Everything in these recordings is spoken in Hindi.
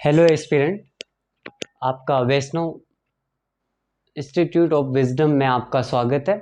हेलो एस्पिरेंट, आपका वैष्णव इंस्टीट्यूट ऑफ विजडम में आपका स्वागत है।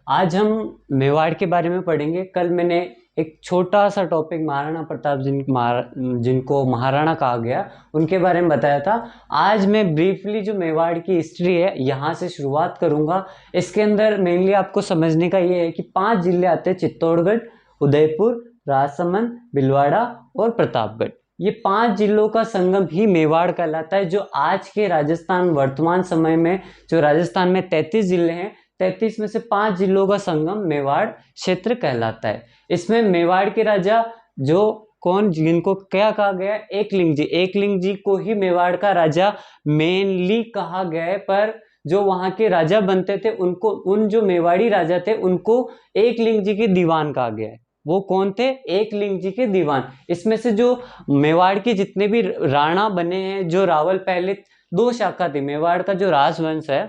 आज हम मेवाड़ के बारे में पढ़ेंगे। कल मैंने एक छोटा सा टॉपिक महाराणा प्रताप जिनको महाराणा कहा गया उनके बारे में बताया था। आज मैं ब्रीफली जो मेवाड़ की हिस्ट्री है यहाँ से शुरुआत करूँगा। इसके अंदर मेनली आपको समझने का ये है कि 5 जिले आते हैं: चित्तौड़गढ़, उदयपुर, राजसमंद, भीलवाड़ा और प्रतापगढ़। ये 5 जिलों का संगम ही मेवाड़ कहलाता है। जो आज के राजस्थान वर्तमान समय में जो राजस्थान में 33 जिले हैं, 33 में से 5 जिलों का संगम मेवाड़ क्षेत्र कहलाता है। इसमें मेवाड़ के राजा जो जिनको क्या कहा गया है, एकलिंग जी को ही मेवाड़ का राजा मेनली कहा गया है। पर जो वहां के राजा बनते थे उनको, उन जो मेवाड़ी राजा थे उनको एकलिंग जी के दीवान कहा गया है। वो कौन थे? एकलिंग जी के दीवान। इसमें से जो मेवाड़ के जितने भी राणा बने हैं, जो रावल, पहले 2 शाखा थी मेवाड़ का। जो राजवंश है,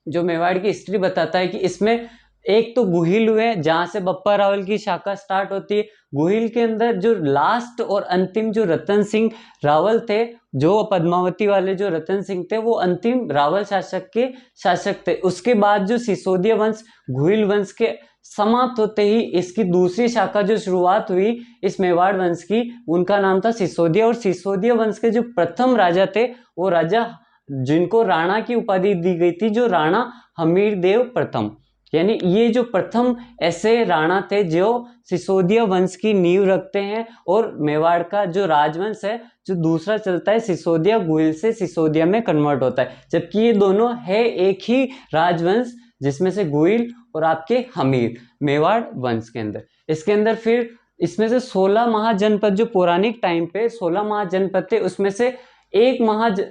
जो मेवाड़ की हिस्ट्री बताता है कि इसमें एक तो गुहिल हुए, जहां से बप्पा रावल की शाखा स्टार्ट होती है। गुहिल के अंदर जो लास्ट और अंतिम जो रतन सिंह रावल थे, जो पद्मावती वाले जो रतन सिंह थे, वो अंतिम रावल शासक के शासक थे। उसके बाद जो सिसोदिया वंश, गुहिल वंश के समाप्त होते ही इसकी दूसरी शाखा जो शुरुआत हुई इस मेवाड़ वंश की, उनका नाम था सिसोदिया। और सिसोदिया वंश के जो प्रथम राजा थे वो राजा जिनको राणा की उपाधि दी गई थी, जो राणा हमीरदेव प्रथम। यानी ये जो प्रथम ऐसे राणा थे जो सिसोदिया वंश की नींव रखते हैं। और मेवाड़ का जो राजवंश है जो दूसरा चलता है, सिसोदिया गुहिल से सिसोदिया में कन्वर्ट होता है। जबकि ये दोनों है एक ही राजवंश, जिसमें से गुहिल और आपके हमीर, मेवाड़ वंश के अंदर। इसके अंदर फिर इसमें से 16 महाजनपद, जो पौराणिक टाइम पे 16 महाजनपद थे, उसमें से एक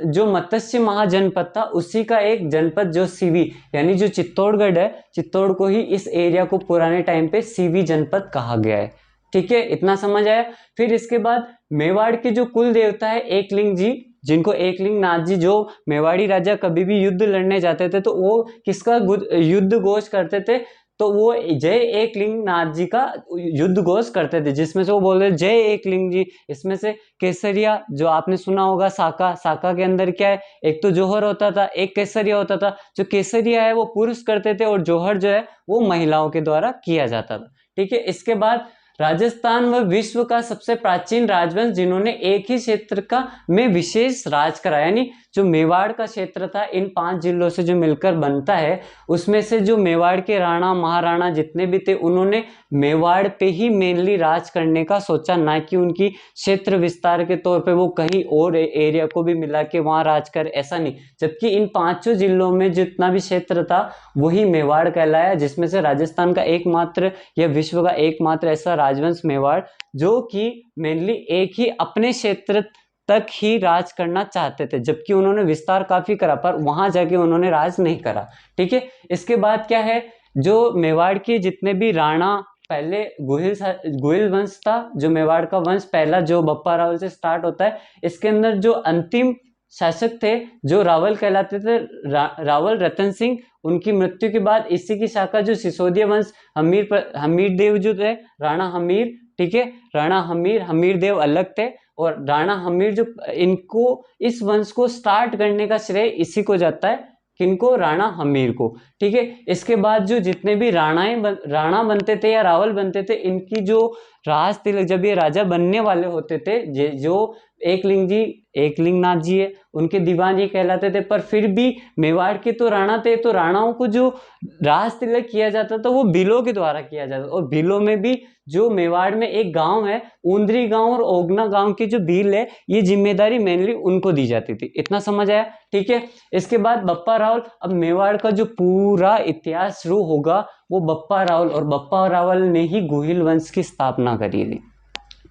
जो मत्स्य महाजनपद था, उसी का एक जनपद जो सीवी, यानी जो चित्तौड़गढ़ है, चित्तौड़ को ही इस एरिया को पुराने टाइम पे सीवी जनपद कहा गया है। ठीक है, इतना समझ आया। फिर इसके बाद मेवाड़ के जो कुल देवता है एकलिंग जी, जिनको एकलिंग नाथ जी, जो मेवाड़ी राजा कभी भी युद्ध लड़ने जाते थे तो वो किसका युद्ध घोष करते थे? तो वो जय एकलिंग नाथ जी का युद्ध घोष करते थे, जिसमें से वो बोलते जय एकलिंग जी। इसमें से केसरिया, जो आपने सुना होगा, साका के अंदर क्या है, एक तो जौहर होता था, एक केसरिया होता था। जो केसरिया है वो पुरुष करते थे और जौहर जो है वो महिलाओं के द्वारा किया जाता था। ठीक है, इसके बाद राजस्थान व विश्व का सबसे प्राचीन राजवंश जिन्होंने एक ही क्षेत्र का में विशेष राज करा, यानी जो मेवाड़ का क्षेत्र था इन 5 जिलों से जो मिलकर बनता है, उसमें से जो मेवाड़ के राणा महाराणा जितने भी थे, उन्होंने मेवाड़ पे ही मेनली राज करने का सोचा, ना कि उनकी क्षेत्र विस्तार के तौर पे वो कहीं और एरिया को भी मिला के वहां राज कर, ऐसा नहीं। जबकि इन 5 जिलों में जितना भी क्षेत्र था वही मेवाड़ कहलाया, जिसमें से राजस्थान का एकमात्र या विश्व का एकमात्र ऐसा राजवंश मेवाड़, जो कि मेनली एक ही अपने क्षेत्र तक ही राज करना चाहते थे। जबकि उन्होंने विस्तार काफी करा पर वहां जाके उन्होंने राज नहीं करा। ठीक है, इसके बाद क्या है, जो मेवाड़ के जितने भी राणा, पहले गुहिल वंश था, जो मेवाड़ का वंश पहला जो बप्पा रावल से स्टार्ट होता है, इसके अंदर जो अंतिम शासक थे जो रावल कहलाते थे, रावल रतन सिंह, उनकी मृत्यु के बाद इसी की शाखा जो सिसोदिया वंश, हमीर देव जो थे, राणा हमीर, ठीक है, राणा हमीर देव अलग थे। और राणा हमीर जो, इनको इस वंश को स्टार्ट करने का श्रेय इसी को जाता है, किनको? राणा हमीर को। ठीक है, इसके बाद जो जितने भी राणा बनते थे या रावल बनते थे, इनकी जो राज तिलक, जब ये राजा बनने वाले होते थे, जो एकलिंग नाथ जी है, उनके दीवान ये कहलाते थे। पर फिर भी मेवाड़ के तो राणा थे, तो राणाओं को जो राज तिलक किया जाता था वो भीलों के द्वारा किया जाता था। और भीलों में भी जो मेवाड़ में एक गांव है, ऊंदरी गांव और ओगना गांव की जो भील है, ये जिम्मेदारी मेनली उनको दी जाती थी। इतना समझ आया? ठीक है, इसके बाद बप्पा रावल। अब मेवाड़ का जो पूरा इतिहास शुरू होगा वो बप्पा रावल, और बप्पा रावल ने ही गुहिल वंश की स्थापना करी थी।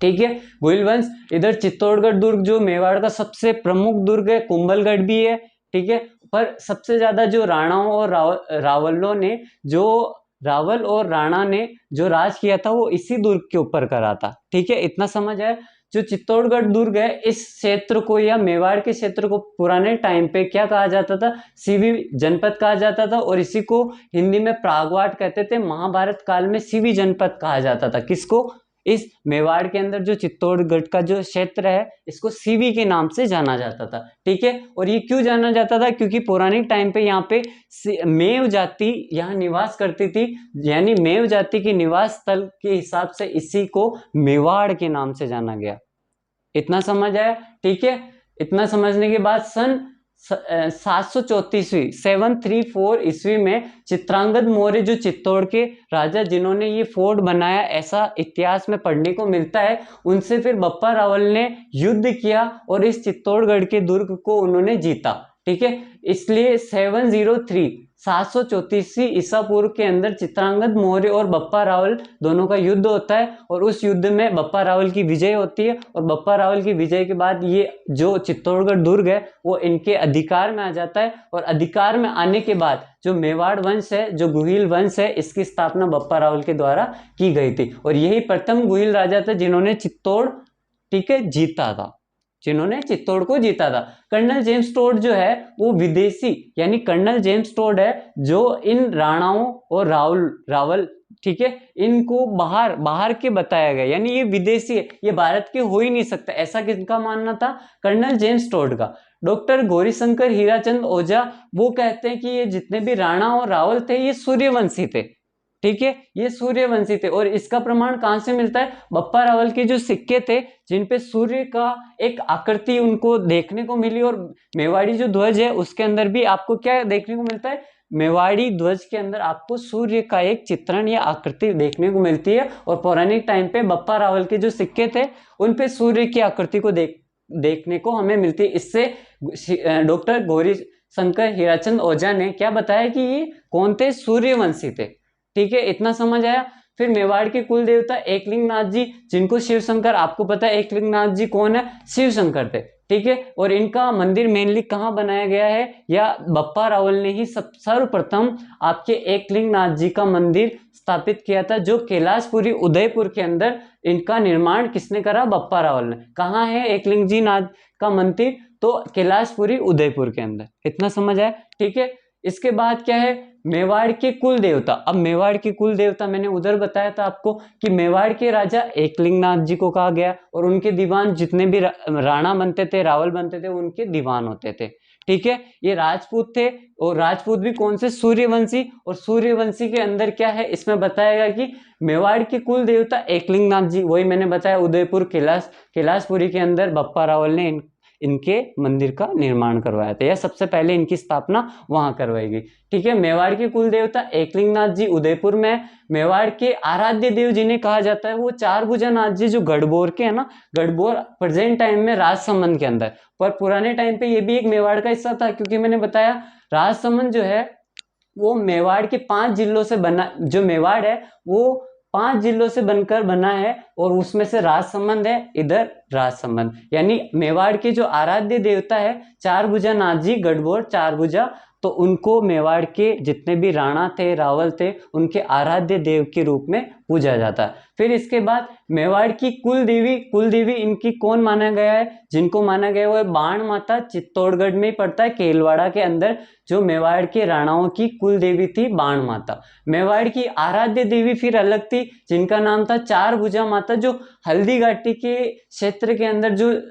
ठीक है, गुहिल वंश। इधर चित्तौड़गढ़ दुर्ग जो मेवाड़ का सबसे प्रमुख दुर्ग है, कुंभलगढ़ भी है। ठीक है, पर सबसे ज्यादा जो राणाओं और रावलों ने, जो रावल और राणा ने जो राज किया था वो इसी दुर्ग के ऊपर करा था। ठीक है, इतना समझ आया? जो चित्तौड़गढ़ दुर्ग है, इस क्षेत्र को या मेवाड़ के क्षेत्र को पुराने टाइम पे क्या कहा जाता था? सीवी जनपद कहा जाता था। और इसी को हिंदी में प्रागवाट कहते थे। महाभारत काल में सीवी जनपद कहा जाता था। किसको? इस मेवाड़ के अंदर जो चित्तौड़गढ़ का जो क्षेत्र है इसको सीवी के नाम से जाना जाता था। ठीक है, और ये क्यों जाना जाता था? क्योंकि पौराणिक टाइम पे यहाँ पे मेव जाति यहाँ निवास करती थी, यानी मेव जाति के निवास स्थल के हिसाब से इसी को मेवाड़ के नाम से जाना गया। इतना समझ आया? ठीक है, इतना समझने के बाद सन 734 ईस्वी में चित्रांगद मौर्य जो चित्तौड़ के राजा जिन्होंने ये फोर्ट बनाया, ऐसा इतिहास में पढ़ने को मिलता है, उनसे फिर बप्पा रावल ने युद्ध किया और इस चित्तौड़गढ़ के दुर्ग को उन्होंने जीता। ठीक है, इसलिए 734 ईसा पूर्व के अंदर चित्रांगद मौर्य और बप्पा रावल दोनों का युद्ध होता है और उस युद्ध में बप्पा रावल की विजय होती है और बप्पा रावल की विजय के बाद ये जो चित्तौड़गढ़ दुर्ग है वो इनके अधिकार में आ जाता है और अधिकार में आने के बाद जो मेवाड़ वंश है, जो गुहिल वंश है, इसकी स्थापना बप्पा रावल के द्वारा की गई थी और यही प्रथम गुहिल राजा थे जिन्होंने चित्तौड़, ठीक है, जीता था, जिन्होंने चित्तौड़ को जीता था। कर्नल जेम्स टोड जो है वो विदेशी, यानी कर्नल जेम्स टोड है जो इन राणाओं और रावल, ठीक है, इनको बाहर के बताया गया, यानी ये विदेशी है, ये भारत के हो ही नहीं सकता, ऐसा किसका मानना था? कर्नल जेम्स टोड का। डॉक्टर गौरीशंकर हीराचंद ओझा वो कहते हैं कि ये जितने भी राणा और रावल थे ये सूर्यवंशी थे। ठीक है, ये सूर्यवंशी थे और इसका प्रमाण कहां से मिलता है? बप्पा रावल के जो सिक्के थे जिन पे सूर्य का एक आकृति उनको देखने को मिली और मेवाड़ी जो ध्वज है उसके अंदर भी आपको क्या देखने को मिलता है? मेवाड़ी ध्वज के अंदर आपको सूर्य का एक चित्रण या आकृति देखने को मिलती है और पौराणिक टाइम पे बप्पा रावल के जो सिक्के थे उन पे सूर्य की आकृति को देखने को हमें मिलती है। इससे डॉक्टर गौरी शंकर हीराचंद ओझा ने क्या बताया कि ये कौन थे? सूर्यवंशी थे। ठीक है, इतना समझ आया। फिर मेवाड़ के कुल देवता एकलिंगनाथ जी, जिनको शिव शंकर, आपको पता है एकलिंगनाथ जी कौन है? शिव शंकर थे। ठीक है, और इनका मंदिर मेनली कहाँ बनाया गया है? या बप्पा रावल ने ही सर्वप्रथम आपके एकलिंगनाथ जी का मंदिर स्थापित किया था, जो कैलाशपुरी उदयपुर के अंदर इनका निर्माण किसने करा? बप्पा रावल ने। कहाँ है एकलिंग जी नाथ का मंदिर? तो कैलाशपुरी उदयपुर के अंदर। इतना समझ आया? ठीक है, इसके बाद क्या है? मेवाड़ के कुल देवता। अब मेवाड़ के कुल देवता मैंने उधर बताया था आपको कि मेवाड़ के राजा एकलिंगनाथ जी को कहा गया और उनके दीवान जितने भी राणा बनते थे, रावल बनते थे, उनके दीवान होते थे। ठीक है, ये राजपूत थे और राजपूत भी कौन से? सूर्यवंशी। और सूर्यवंशी के अंदर क्या है? इसमें बताया गया कि मेवाड़ के कुल देवता एकलिंगनाथ जी, वही मैंने बताया उदयपुर कैलाशपुरी के अंदर बप्पा रावल ने इनके मंदिर का निर्माण करवाया था, या सबसे पहले इनकी स्थापना वहां करवाई गई। ठीक है, मेवाड़ के कुल देवता एकलिंगनाथ जी उदयपुर में। मेवाड़ के आराध्य देव जिन्हें कहा जाता है वो चारभुजानाथ जी, जो गढ़बोर के है ना, गढ़बोर प्रेजेंट टाइम में राजसमंद के अंदर, पर पुराने टाइम पे ये भी एक मेवाड़ का हिस्सा था, क्योंकि मैंने बताया राजसमंद जो है वो मेवाड़ के 5 जिलों से बना, जो मेवाड़ है वो 5 जिलों से बनकर बना है और उसमें से राजसमंद है, इधर राजसमंद, यानी मेवाड़ के जो आराध्य देवता है चारभुजा नाथ जी, गढ़बोर चारभुजा, तो उनको मेवाड़ के जितने भी राणा थे, रावल थे, उनके आराध्य देव के रूप में पूजा जाता है। फिर इसके बाद मेवाड़ की कुलदेवी इनकी कौन माना गया है? जिनको माना गया वो है बाण माता, चित्तौड़गढ़ में ही पड़ता है, केलवाड़ा के अंदर जो मेवाड़ के राणाओं की कुल देवी थी बाण माता। मेवाड़ की आराध्य देवी फिर अलग थी, जिनका नाम था चारभुजा माता, जो हल्दी घाटी के क्षेत्र के अंदर, जो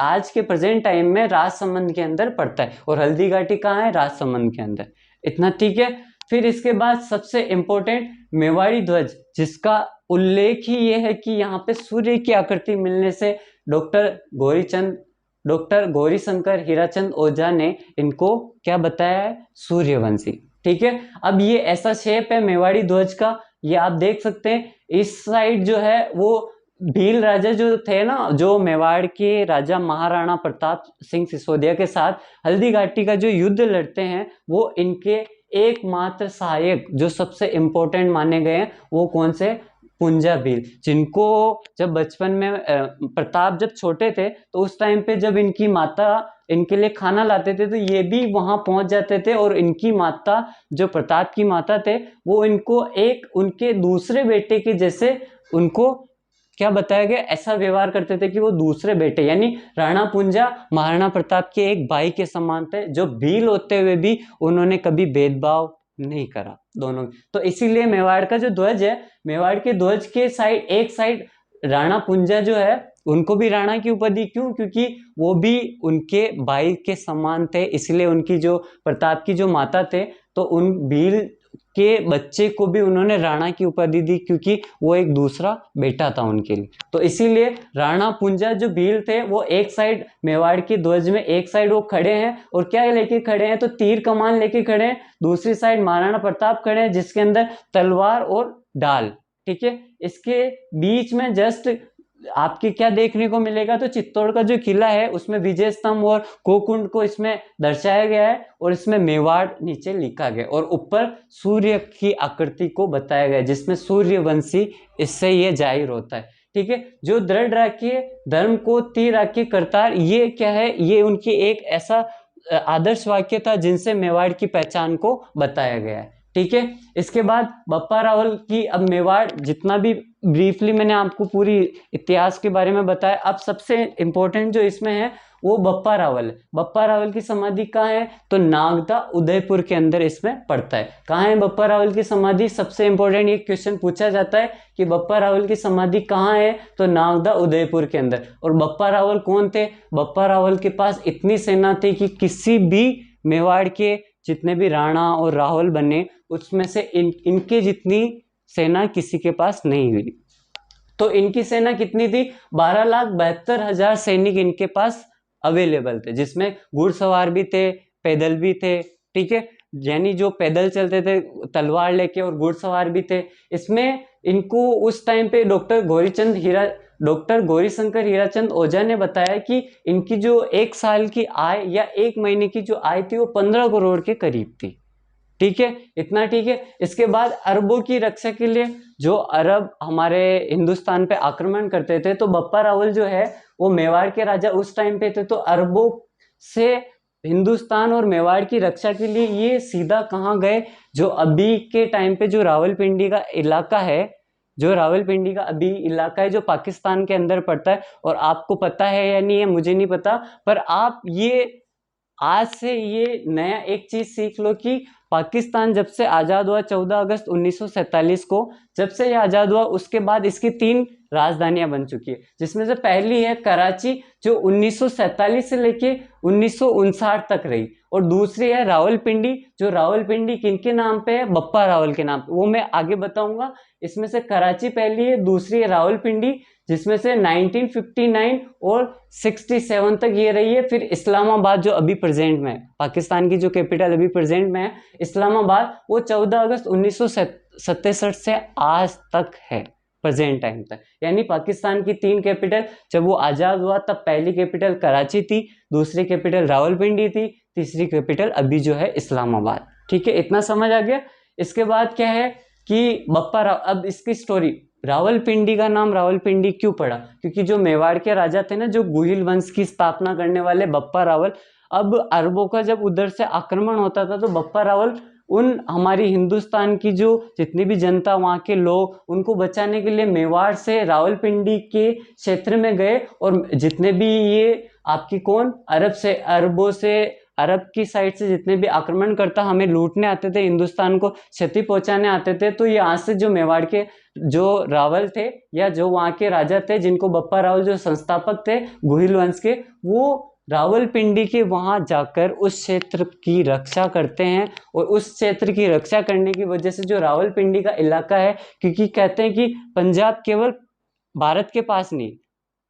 आज के प्रेजेंट टाइम में राजसमंद के अंदर पड़ता है। और हल्दी घाटी कहाँ है? राजसमंद के अंदर। इतना ठीक है। फिर इसके बाद सबसे इंपॉर्टेंट मेवाड़ी ध्वज, जिसका उल्लेख ही ये है कि यहाँ पे सूर्य की आकृति मिलने से डॉक्टर गौरीशंकर हीराचंद ओझा ने इनको क्या बताया है? सूर्यवंशी। ठीक है, अब ये ऐसा शेप है मेवाड़ी ध्वज का, ये आप देख सकते हैं। इस साइड जो है वो भील राजा जो थे ना, जो मेवाड़ के राजा महाराणा प्रताप सिंह सिसोदिया के साथ हल्दी घाटी का जो युद्ध लड़ते हैं, वो इनके एकमात्र सहायक जो सबसे इंपॉर्टेंट माने गए हैं, वो कौन से? पुंजा भील, जिनको जब बचपन में प्रताप जब छोटे थे तो उस टाइम पे जब इनकी माता इनके लिए खाना लाते थे तो ये भी वहां पहुंच जाते थे, और इनकी माता, जो प्रताप की माता थे, वो इनको एक उनके दूसरे बेटे के जैसे उनको क्या बताया गया? ऐसा व्यवहार करते थे कि वो दूसरे बेटे, यानी राणा पुंजा महाराणा प्रताप के एक भाई के समान थे, जो भील होते हुए भी उन्होंने कभी भेदभाव नहीं करा, दोनों। तो इसीलिए मेवाड़ का जो ध्वज है, मेवाड़ के ध्वज के साइड एक साइड राणा पुंजा जो है उनको भी राणा की उपाधि, क्यों? क्योंकि वो भी उनके भाई के समान थे, इसलिए उनकी जो प्रताप की जो माता थे तो उन भील के बच्चे को भी उन्होंने राणा की उपाधि दी, क्योंकि वो एक दूसरा बेटा था उनके लिए। तो इसीलिए राणा पुंजा जो भील थे वो एक साइड मेवाड़ की ध्वज में एक साइड वो खड़े हैं, और क्या लेके खड़े हैं? तो तीर कमान लेके खड़े हैं। दूसरी साइड महाराणा प्रताप खड़े हैं जिसके अंदर तलवार और ढाल, ठीक है। इसके बीच में जस्ट आपके क्या देखने को मिलेगा? तो चित्तौड़ का जो किला है उसमें विजय स्तंभ और गोकुंड को इसमें दर्शाया गया है, और इसमें मेवाड़ नीचे लिखा गया, और ऊपर सूर्य की आकृति को बताया गया है जिसमें सूर्यवंशी, इससे ये जाहिर होता है, ठीक है। जो दृढ़ रखिए धर्म को तीर रखिए करतार, ये क्या है? ये उनकी एक ऐसा आदर्श वाक्य था जिनसे मेवाड़ की पहचान को बताया गया है, ठीक है। इसके बाद बप्पा रावल की, अब मेवाड़ जितना भी ब्रीफली मैंने आपको पूरी इतिहास के बारे में बताया, अब सबसे इंपॉर्टेंट जो इसमें है वो बप्पा रावल है। बप्पा रावल की समाधि कहाँ है? तो नागदा उदयपुर के अंदर इसमें पड़ता है। कहाँ है बप्पा रावल की समाधि? सबसे इंपॉर्टेंट ये क्वेश्चन पूछा जाता है कि बप्पा रावल की समाधि कहाँ है? तो नागदा उदयपुर के अंदर। और बप्पा रावल कौन थे? बप्पा रावल के पास इतनी सेना थी कि किसी भी मेवाड़ के जितने भी राणा और राहुल बने उसमें से इनके जितनी सेना किसी के पास नहीं हुई। तो इनकी सेना कितनी थी? 12,72,000 सैनिक इनके पास अवेलेबल थे, जिसमें घुड़सवार भी थे, पैदल भी थे, ठीक है। यानी जो पैदल चलते थे तलवार लेके, और घुड़सवार भी थे। इसमें इनको उस टाइम पे डॉक्टर गौरीशंकर हीराचंद ओझा ने बताया कि इनकी जो एक साल की आय या एक महीने की जो आय थी वो 15 करोड़ के करीब थी, ठीक है। इतना ठीक है। इसके बाद अरबों की रक्षा के लिए जो अरब हमारे हिंदुस्तान पे आक्रमण करते थे, तो बप्पा रावल जो है वो मेवाड़ के राजा उस टाइम पे थे, तो अरबों से हिंदुस्तान और मेवाड़ की रक्षा के लिए ये सीधा कहाँ गए? जो अभी के टाइम पे जो रावलपिंडी का इलाका है, जो रावलपिंडी का अभी इलाका है जो पाकिस्तान के अंदर पड़ता है, और आपको पता है या नहीं है मुझे नहीं पता, पर आप ये आज से ये नया एक चीज सीख लो कि पाकिस्तान जब से आज़ाद हुआ 14 अगस्त 1947 को, जब से ये आज़ाद हुआ उसके बाद इसकी 3 राजधानियां बन चुकी है, जिसमें से पहली है कराची जो 1947 से लेके 1959 तक रही, और दूसरी है रावलपिंडी जो रावलपिंडी किनके नाम पे है? बप्पा रावल के नाम पे, वो मैं आगे बताऊंगा। इसमें से कराची पहली है, दूसरी है रावलपिंडी जिसमें से 1959 और 67 तक ये रही है। फिर इस्लामाबाद जो अभी प्रेजेंट में है, पाकिस्तान की जो कैपिटल अभी प्रेजेंट में है इस्लामाबाद, वो 14 अगस्त 1967 से आज तक है, प्रेजेंट टाइम तक। यानी पाकिस्तान की 3 कैपिटल, जब वो आज़ाद हुआ तब पहली कैपिटल कराची थी, दूसरी कैपिटल रावलपिंडी थी, तीसरी कैपिटल अभी जो है इस्लामाबाद, ठीक है। इतना समझ आ गया। इसके बाद क्या है कि बप्पा राव, अब इसकी स्टोरी, रावलपिंडी का नाम रावलपिंडी क्यों पड़ा? क्योंकि जो मेवाड़ के राजा थे ना, जो गुहिल वंश की स्थापना करने वाले बप्पा रावल, अब अरबों का जब उधर से आक्रमण होता था तो बप्पा रावल उन हमारी हिंदुस्तान की जो जितनी भी जनता, वहाँ के लोग, उनको बचाने के लिए मेवाड़ से रावलपिंडी के क्षेत्र में गए, और जितने भी ये आपकी कौन अरबों से अरब की साइड से जितने भी आक्रमणकर्ता हमें लूटने आते थे, हिंदुस्तान को क्षति पहुंचाने आते थे, तो यहाँ से जो मेवाड़ के जो रावल थे या जो वहाँ के राजा थे, जिनको बप्पा रावल जो संस्थापक थे गुहिल वंश के, वो रावलपिंडी के वहां जाकर उस क्षेत्र की रक्षा करते हैं। और उस क्षेत्र की रक्षा करने की वजह से जो रावलपिंडी का इलाका है, क्योंकि कहते हैं कि पंजाब केवल भारत के पास नहीं,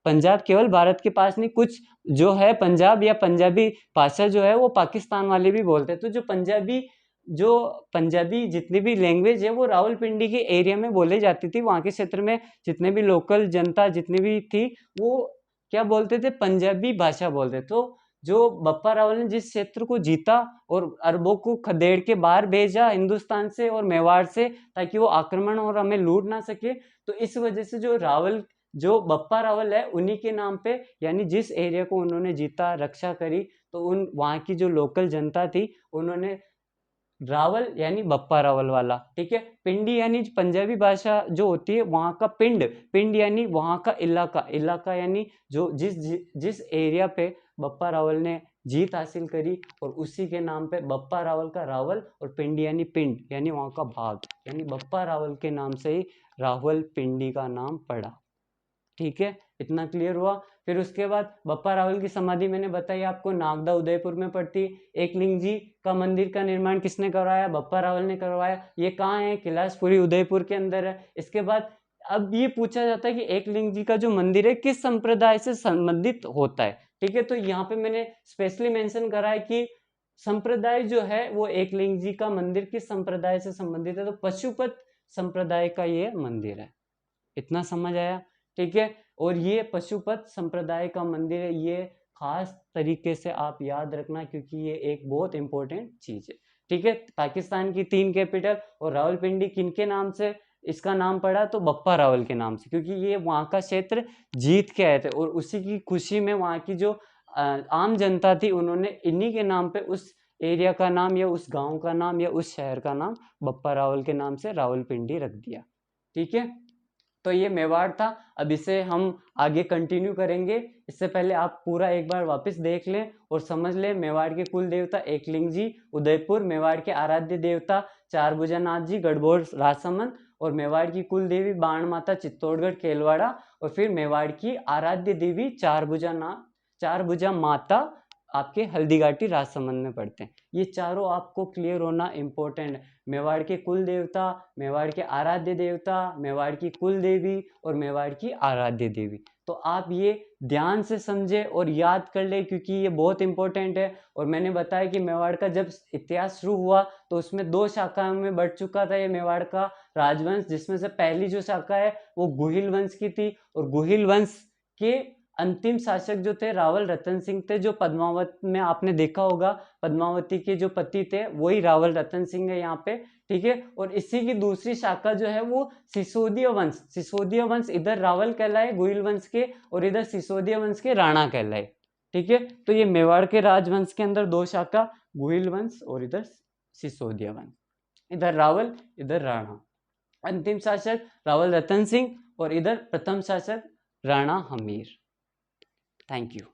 पंजाब केवल भारत के पास नहीं, कुछ जो है पंजाब या पंजाबी भाषा जो है वो पाकिस्तान वाले भी बोलते हैं। तो जो पंजाबी जितनी भी लैंग्वेज है वो रावलपिंडी के एरिया में बोले जाती थी। वहाँ के क्षेत्र में जितने भी लोकल जनता जितनी भी थी वो क्या बोलते थे? पंजाबी भाषा बोलते। तो जो बप्पा रावल ने जिस क्षेत्र को जीता और अरबों को खदेड़ के बाहर भेजा हिंदुस्तान से और मेवाड़ से, ताकि वो आक्रमण और हमें लूट ना सके, तो इस वजह से जो बप्पा रावल है उन्हीं के नाम पे, यानी जिस एरिया को उन्होंने जीता, रक्षा करी, तो उन वहाँ की जो लोकल जनता थी उन्होंने रावल यानी बप्पा रावल वाला, ठीक है। पिंडी यानी पंजाबी भाषा जो होती है वहाँ का पिंड, पिंड यानी वहाँ का इलाका, इलाका यानी जो जिस एरिया पे बप्पा रावल ने जीत हासिल करी, और उसी के नाम पे बप्पा रावल का रावल, और पिंडी यानी पिंड यानी वहाँ का भाग, यानी बप्पा रावल के नाम से ही रावल पिंडी का नाम पड़ा, ठीक है। इतना क्लियर हुआ। फिर उसके बाद बप्पा रावल की समाधि मैंने बताई आपको नागदा उदयपुर में पड़ती। एकलिंग जी का मंदिर का निर्माण किसने करवाया? बप्पा रावल ने करवाया। ये कहाँ है? कैलाशपुरी उदयपुर के अंदर है। इसके बाद अब ये पूछा जाता है कि एकलिंग जी का जो मंदिर है किस संप्रदाय से संबंधित होता है, ठीक है। तो यहाँ पे मैंने स्पेशली मेंशन करा है कि संप्रदाय जो है वो एकलिंग जी का मंदिर किस संप्रदाय से संबंधित है, तो पशुपत संप्रदाय का ये मंदिर है। इतना समझ आया, ठीक है। और ये पशुपत संप्रदाय का मंदिर है, ये खास तरीके से आप याद रखना क्योंकि ये एक बहुत इंपॉर्टेंट चीज है, ठीक है। पाकिस्तान की 3 कैपिटल और रावलपिंडी किनके नाम से इसका नाम पड़ा? तो बप्पा रावल के नाम से, क्योंकि ये वहाँ का क्षेत्र जीत के आए थे और उसी की खुशी में वहाँ की जो आम जनता थी उन्होंने इन्हीं के नाम पे उस एरिया का नाम या उस गांव का नाम या उस शहर का नाम बप्पा रावल के नाम से रावलपिंडी रख दिया, ठीक है। तो ये मेवाड़ था। अब इसे हम आगे कंटिन्यू करेंगे। इससे पहले आप पूरा एक बार वापस देख लें और समझ लें। मेवाड़ के कुल देवता एकलिंग जी उदयपुर, मेवाड़ के आराध्य देवता चारभुजानाथ जी गढ़बोड़ राजसमंद, और मेवाड़ की कुल देवी बाण माता चित्तौड़गढ़ केलवाड़ा, और फिर मेवाड़ की आराध्य देवी चारभुजा माता आपके हल्दीघाटी राजसमंद में पड़ते हैं। ये चारों आपको क्लियर होना इंपॉर्टेंट है। मेवाड़ के कुल देवता, मेवाड़ के आराध्य देवता, मेवाड़ की कुल देवी और मेवाड़ की आराध्य देवी। तो आप ये ध्यान से समझे और याद कर ले क्योंकि ये बहुत इंपॉर्टेंट है। और मैंने बताया कि मेवाड़ का जब इतिहास शुरू हुआ तो उसमें 2 शाखाओं में बढ़ चुका था ये मेवाड़ का राजवंश, जिसमें से पहली जो शाखा है वो गुहिल वंश की थी, और गुहिल वंश के अंतिम शासक जो थे रावल रतन सिंह थे, जो पद्मावत में आपने देखा होगा, पद्मावती के जो पति थे वही रावल रतन सिंह है यहाँ पे, ठीक है। और इसी की दूसरी शाखा जो है वो सिसोदिया वंश, सिसोदिया वंश इधर रावल कहलाए गुहिल वंश के, और इधर सिसोदिया वंश के राणा कहलाए, ठीक है। तो ये मेवाड़ के राजवंश के अंदर 2 शाखा, गुहिल वंश और इधर सिसोदिया वंश, इधर रावल इधर राणा। अंतिम शासक रावल रतन सिंह और इधर प्रथम शासक राणा हमीर। Thank you.